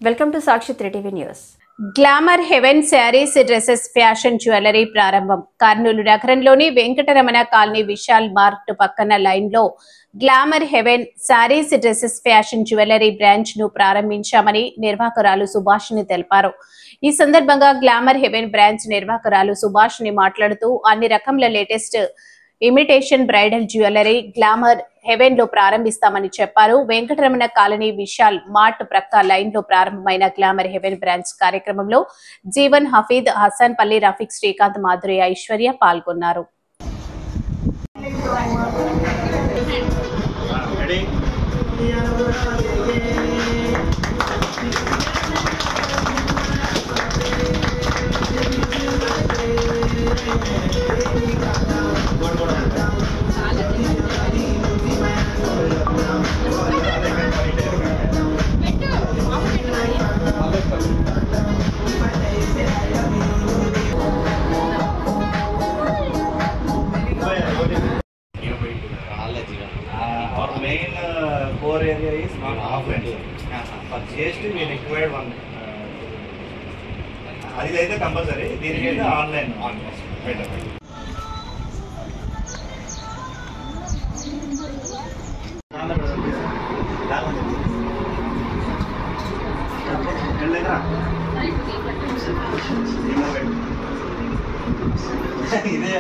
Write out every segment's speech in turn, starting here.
Welcome to Sakshi 3TV news. Glamour heaven sarees dresses fashion jewellery ప్రారంభం. కర్నూలు నగరంలోని Venkataramana colony Vishal Mart పక్కన line లో glamour heaven sarees dresses fashion jewellery branch ను ప్రారంభించామని నిర్వాహకురాలు సుభాషిణి తెలిపారు. ఈ సందర్భంగా గ్లామర్ హెవెన్ బ్రాంచ్ నిర్వాహకురాలు సుభాషిణి మాట్లాడుతూ అన్ని రకముల latest imitation bridal jewellery glamour heaven లో ప్రారంభిస్తామని చెప్పారు. వెంకటరమణ కాలనీ విశాల్ మార్ట్ ప్రక్క లైన్ లో ప్రారంభమైన గ్లామర్ హెవెన్ బ్రాంచ్ కార్యక్రమంలో జీవన్, హఫీద్, హసన్, పల్లి, రఫీక్, శ్రీకాంత్, మాధురి, ఐశ్వర్య పాల్గొన్నారు. Our main core area is not offline. For GST we required one. అది అయితే కంపల్సరీ, దీనికైతే ఆన్లైన్ బెటర్. ఇదే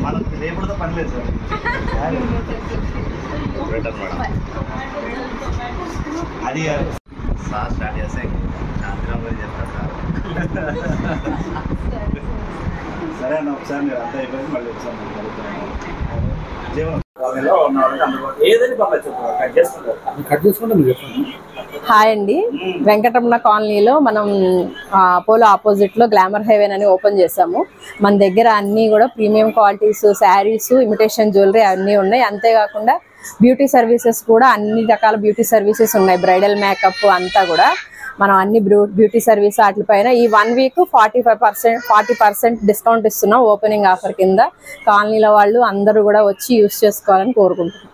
మనకు రేపుతో పని లేదు సార్. అది సార్ స్టార్ట్ చేస్తే సాయంత్రం చేస్తారు సార్. సరే అన్న, ఒకసారి మీరు అంతా అయిపోయింది మళ్ళీ ఒకసారి హాయ్ అండి. వెంకటరమణ కాలనీలో మనం అపోలో ఆపోజిట్ లో గ్లామర్ హెవెన్ అని ఓపెన్ చేసాము. మన దగ్గర అన్ని కూడా premium qualities, saris, imitation jewellery అన్నీ ఉన్నాయి. అంతేకాకుండా బ్యూటీ సర్వీసెస్ కూడా అన్ని రకాల బ్యూటీ సర్వీసెస్ ఉన్నాయి. బ్రైడల్ మేకప్ అంతా కూడా మనం అన్ని బ్యూటీ సర్వీస్ వాటిపైన ఈ 1 వీక్ 40% డిస్కౌంట్ ఇస్తున్నాం ఓపెనింగ్ ఆఫర్ కింద. కాలనీలో వాళ్ళు అందరూ కూడా వచ్చి యూజ్ చేసుకోవాలని కోరుకుంటున్నాం.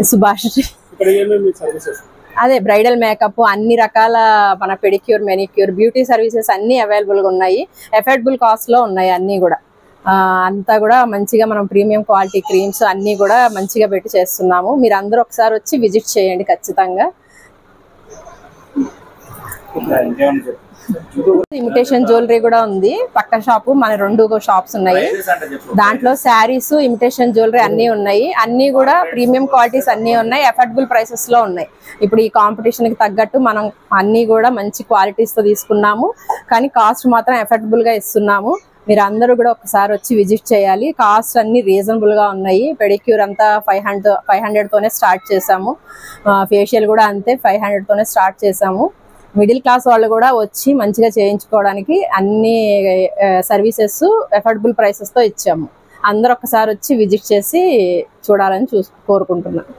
సుభాష్. అదే బ్రైడల్ మేకప్, అన్ని రకాల మన పెడిక్యూర్, మెనిక్యూర్, బ్యూటీ సర్వీసెస్ అన్ని అవైలబుల్ గా ఉన్నాయి. ఎఫర్డబుల్ కాస్ట్ లో ఉన్నాయి అన్ని కూడా. అంతా కూడా మంచిగా మనం ప్రీమియం క్వాలిటీ క్రీమ్స్ అన్ని కూడా మంచిగా పెట్టి చేస్తున్నాము. మీరు అందరూ ఒకసారి వచ్చి విజిట్ చేయండి ఖచ్చితంగా. ఇమిటేషన్ జ్యువెలరీ కూడా ఉంది. పక్క షాపు మన 2 షాప్స్ ఉన్నాయి. దాంట్లో శారీస్, ఇమిటేషన్ జ్యువెలరీ అన్ని ఉన్నాయి. అన్ని కూడా ప్రీమియం క్వాలిటీస్ అన్ని ఉన్నాయి. అఫోర్డబుల్ ప్రైసెస్ లో ఉన్నాయి. ఇప్పుడు ఈ కాంపిటీషన్ కి తగ్గట్టు మనం అన్ని కూడా మంచి క్వాలిటీస్ తో తీసుకున్నాము. కానీ కాస్ట్ మాత్రం అఫోర్డబుల్ గా ఇస్తున్నాము. మీరు అందరూ కూడా ఒకసారి వచ్చి విజిట్ చేయాలి. కాస్ట్ అన్ని రీజనబుల్ గా ఉన్నాయి. పెడిక్యూర్ అంతా 500 తోనే స్టార్ట్ చేసాము. ఫేషియల్ కూడా అంతే 500 తోనే స్టార్ట్ చేసాము. మిడిల్ క్లాస్ వాళ్ళు కూడా వచ్చి మంచిగా చేయించుకోవడానికి అన్ని సర్వీసెస్ అఫోర్డబుల్ ప్రైసెస్ తో ఇచ్చాము. అందరూ ఒకసారి వచ్చి విజిట్ చేసి చూడాలని కోరుకుంటున్నాను.